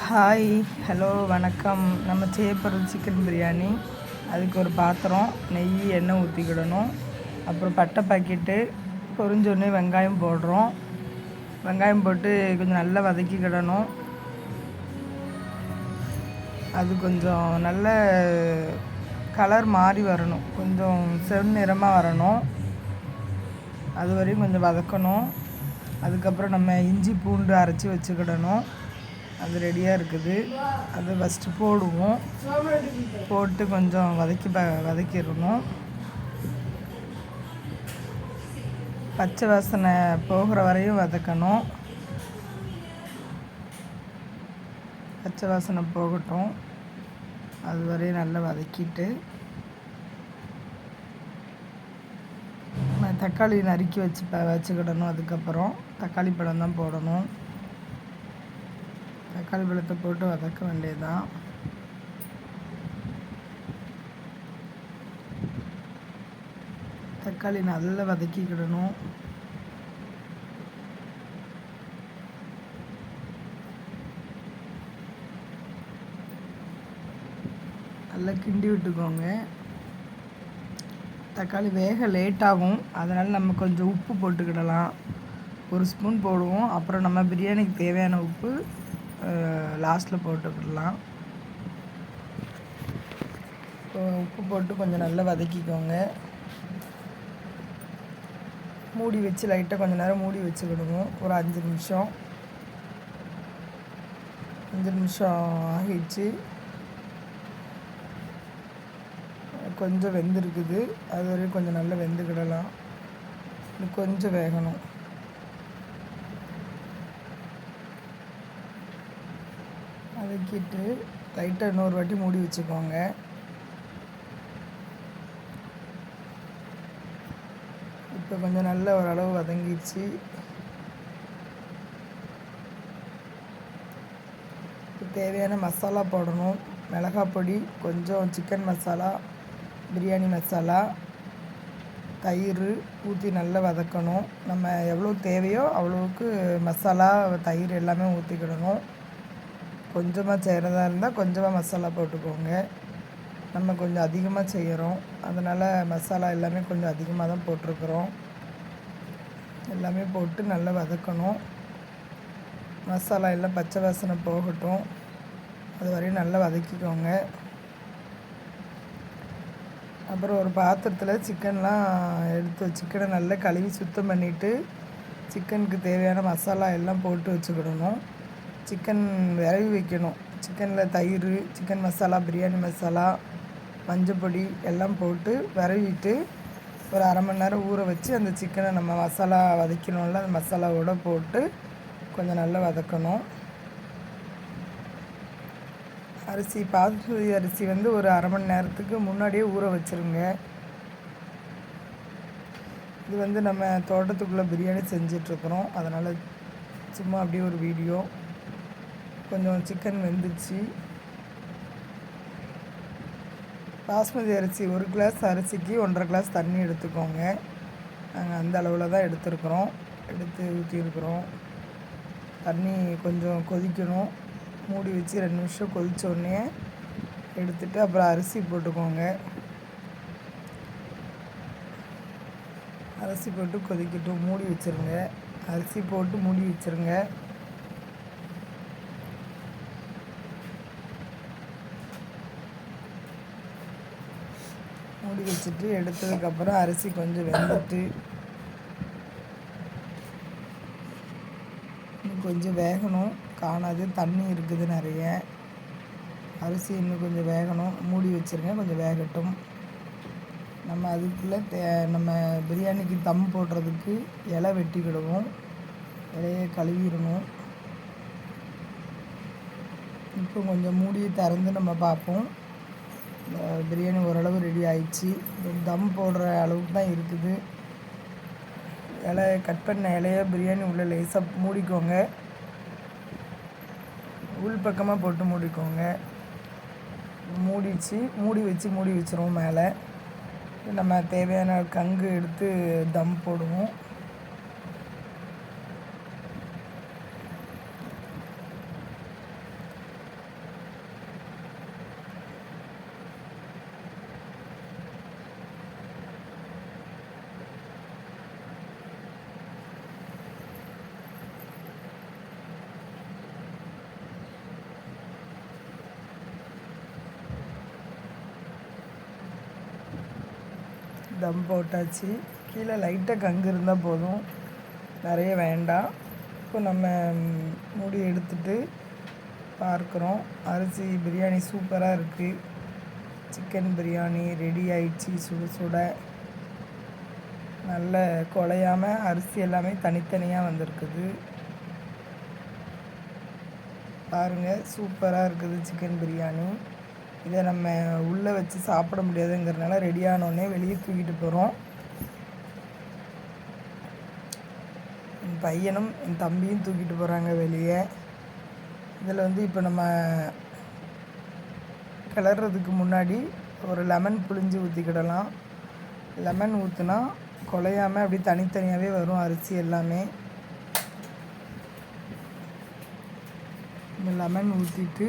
Hi, hello, வணக்கம். நம்ம செய்ய போகிறது சிக்கன் பிரியாணி. அதுக்கு ஒரு பாத்திரம், நெய், எண்ணெய் ஊற்றிக்கிடணும். அப்புறம் பட்டை பாக்கெட்டு, பொரிஞ்சோடனே வெங்காயம் போடுறோம். வெங்காயம் போட்டு கொஞ்சம் நல்லா வதக்கிக்கிடணும். அது கொஞ்சம் நல்ல கலர் மாறி வரணும், கொஞ்சம் செந்நிறமாக வரணும். அது வரையும் கொஞ்சம் வதக்கணும். அதுக்கப்புறம் நம்ம இஞ்சி பூண்டு அரைச்சி வச்சுக்கிடணும். அது ரெடியாக இருக்குது. அது ஃபஸ்ட்டு போடுவோம். போட்டு கொஞ்சம் வதக்கிடணும். பச்சை வாசனை போகிற வரையும் வதக்கணும். பச்சை வாசனை போகட்டும். அது வரையும் நல்லா வதக்கிட்டு தக்காளி நறுக்கி வச்சுக்கிடணும். அதுக்கப்புறம் தக்காளி பழம் தான் போடணும். தக்காளி பழத்தை போட்டு வதக்க வேண்டியதுதான். தக்காளி நல்லா வதக்கிக்கிடணும். நல்லா கிண்டி விட்டுக்கோங்க. தக்காளி வேக லேட்டாகும், அதனால் நம்ம கொஞ்சம் உப்பு போட்டுக்கிடலாம். 1 ஸ்பூன் போடுவோம். அப்புறம் நம்ம பிரியாணிக்கு தேவையான உப்பு லாஸ்ட்டில் போட்டுக்கிடலாம். உப்பு போட்டு கொஞ்சம் நல்லா வதக்கிக்கோங்க. மூடி வச்சு லைட்டாக கொஞ்சம் நேரம் மூடி வச்சுக்கிடுவோம். ஒரு 5 நிமிஷம். 5 நிமிஷம் ஆகிடுச்சு. கொஞ்சம் வெந்திருக்குது. அது வரையும் கொஞ்சம் நல்லா வெந்துக்கிடலாம். கொஞ்சம் வேகணும். வதக்கிட்டு லைட்டாக இன்னொரு வாட்டி மூடி வச்சுக்கோங்க. இப்போ கொஞ்சம் நல்ல ஓரளவு வதங்கிடுச்சு. தேவையான மசாலா போடணும். மிளகாய் பொடி, கொஞ்சம் சிக்கன் மசாலா, பிரியாணி மசாலா, தயிர் ஊற்றி நல்லா வதக்கணும். நம்ம எவ்வளோ தேவையோ அவ்வளோவுக்கு மசாலா, தயிர் எல்லாமே ஊற்றிக்கிடணும். கொஞ்சமாக செய்கிறதா இருந்தால் கொஞ்சமாக மசாலா போட்டுக்கோங்க. நம்ம கொஞ்சம் அதிகமாக செய்கிறோம், அதனால் மசாலா எல்லாமே கொஞ்சம் அதிகமாக தான் போட்டிருக்குறோம். எல்லாமே போட்டு நல்லா வதக்கணும். மசாலா எல்லாம் பச்சை வாசனை போகட்டும். அது வரையும் நல்லா வதக்கிக்கோங்க. அப்புறம் ஒரு பாத்திரத்தில் சிக்கனை நல்லா கழுவி சுத்தம் பண்ணிவிட்டு சிக்கனுக்கு தேவையான மசாலா எல்லாம் போட்டு வச்சுக்கிடணும். சிக்கன் விரவி வைக்கணும். சிக்கனில் தயிர், சிக்கன் மசாலா, பிரியாணி மசாலா, மஞ்சப்பொடி எல்லாம் போட்டு விரவிட்டு ஒரு 1/2 மணி நேரம் ஊற வச்சு அந்த சிக்கனை நம்ம மசாலா வதக்கணும்ல, அந்த மசாலாவோடு போட்டு கொஞ்சம் நல்லா வதக்கணும். பாஸ்மதி அரிசி ஒரு 1/2 மணி நேரத்துக்கு முன்னாடியே ஊற வச்சுருங்க. இது நம்ம தோட்டத்துக்குள்ளே பிரியாணி செஞ்சிட்ருக்குறோம், அதனால் சும்மா அப்படியே ஒரு வீடியோ. கொஞ்சம் சிக்கன் வெந்துச்சு. பாஸ்மதி அரிசி 1 கிளாஸ் அரிசிக்கு 1.5 கிளாஸ் தண்ணி எடுத்துக்கோங்க. நாங்கள் அந்த அளவில் தான் எடுத்து ஊற்றிருக்கிறோம். தண்ணி கொஞ்சம் கொதிக்கணும். மூடி வச்சு 2 நிமிஷம் கொதித்தோடனே எடுத்துகிட்டு அப்புறம் அரிசி போட்டுக்கோங்க. அரிசி போட்டு கொதிக்கட்டும். மூடி வச்சுருங்க. அரிசி போட்டு மூடி வச்சுருங்க. மூடி வச்சுட்டு எடுத்ததுக்கப்புறம் அரிசி கொஞ்சம் வெந்துட்டு இன்னும் கொஞ்சம் வேகணும். காணாது, தண்ணி இருக்குது நிறைய. அரிசி இன்னும் கொஞ்சம் வேகணும். மூடி வச்சுருங்க, கொஞ்சம் வேகட்டும். நம்ம அதுக்குள்ளே நம்ம பிரியாணிக்கு தம் போடுறதுக்கு இலை வெட்டிக்கிடுவோம். இலையை கழுவிடணும். இப்போ கொஞ்சம் மூடியை திறந்து நம்ம பார்ப்போம். பிரியாணி ஓரளவு ரெடி ஆயிடுச்சு. தம் போடுற அளவுக்கு தான் இருக்குது. கட் பண்ண இலையை பிரியாணி உள்ளே லேசாக மூடிக்கோங்க. உள் பக்கமாக போட்டு மூடிக்கோங்க. மூடி வச்சுருவோம். மேலே நம்ம தேவையான கங்கு எடுத்து தம் போடுவோம். தம் போட்டாச்சு. கீழே லைட்டாக கங்கு இருந்தால் போதும், நிறைய வேண்டாம். இப்போ நம்ம மூடி எடுத்துட்டு பார்க்குறோம். அரிசி பிரியாணி சூப்பராக இருக்குது. சிக்கன் பிரியாணி ரெடி ஆயிடுச்சு. சுட சுட நல்ல குழையாமல் அரிசி எல்லாமே தனித்தனியாக வந்திருக்குது. பாருங்கள், சூப்பராக இருக்குது சிக்கன் பிரியாணி. இதை நம்ம உள்ளே வச்சு சாப்பிட முடியாதுங்கிறதுனால ரெடியானோடனே வெளியே தூக்கிட்டு போகிறோம். என் பையனும் என் தம்பியும் தூக்கிட்டு போகிறாங்க வெளியே. இதில் இப்போ நம்ம கிளறதுக்கு முன்னாடி ஒரு லெமன் புழிஞ்சு ஊற்றிக்கிடலாம். லெமன் ஊற்றுனா குழையாமல் அப்படி தனித்தனியாகவே வரும் அரிசி எல்லாமே. இந்த லெமன் ஊற்றிட்டு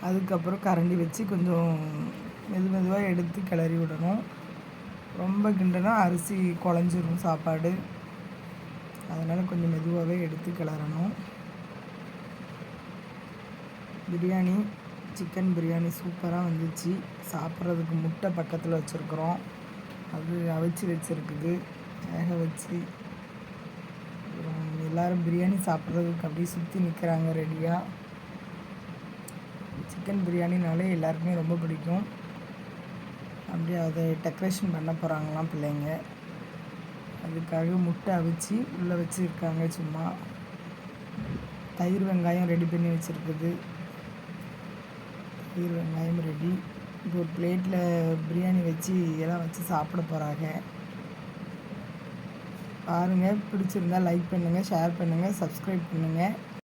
அதுக்கப்புறம் கரண்டி வச்சு கொஞ்சம் மெதுவாக எடுத்து கிளறி விடணும். ரொம்ப கிண்டுனா அரிசி குழஞ்சிரும் சாப்பாடு. அதனால் கொஞ்சம் மெதுவாகவே எடுத்து கிளறணும். பிரியாணி சிக்கன் பிரியாணி சூப்பராக வந்துச்சு. சாப்பிட்றதுக்கு முட்டை பக்கத்தில் வச்சுருக்குறோம். அது அவிச்சு வச்சுருக்குது, வேக வச்சு. எல்லோரும் பிரியாணி சாப்பிட்றதுக்கு அப்படியே சுற்றி நிற்கிறாங்க ரெடியாக. சிக்கன் பிரியாணினாலே எல்லாருக்குமே ரொம்ப பிடிக்கும். அப்படியே அதை டெக்கரேஷன் பண்ண போகிறாங்களாம் பிள்ளைங்க. அதுக்காக முட்டை அவிச்சு உள்ளே வச்சுருக்காங்க. சும்மா தயிர் வெங்காயம் ரெடி பண்ணி வச்சுருக்குது. தயிர் வெங்காயம் ரெடி. இப்போ ஒரு பிளேட்டில் பிரியாணி வச்சு எல்லாம் வச்சு சாப்பிட போகிறாங்க. பாருங்கள், பிடிச்சிருந்தால் லைக் பண்ணுங்கள், ஷேர் பண்ணுங்கள், சப்ஸ்கிரைப் பண்ணுங்கள்.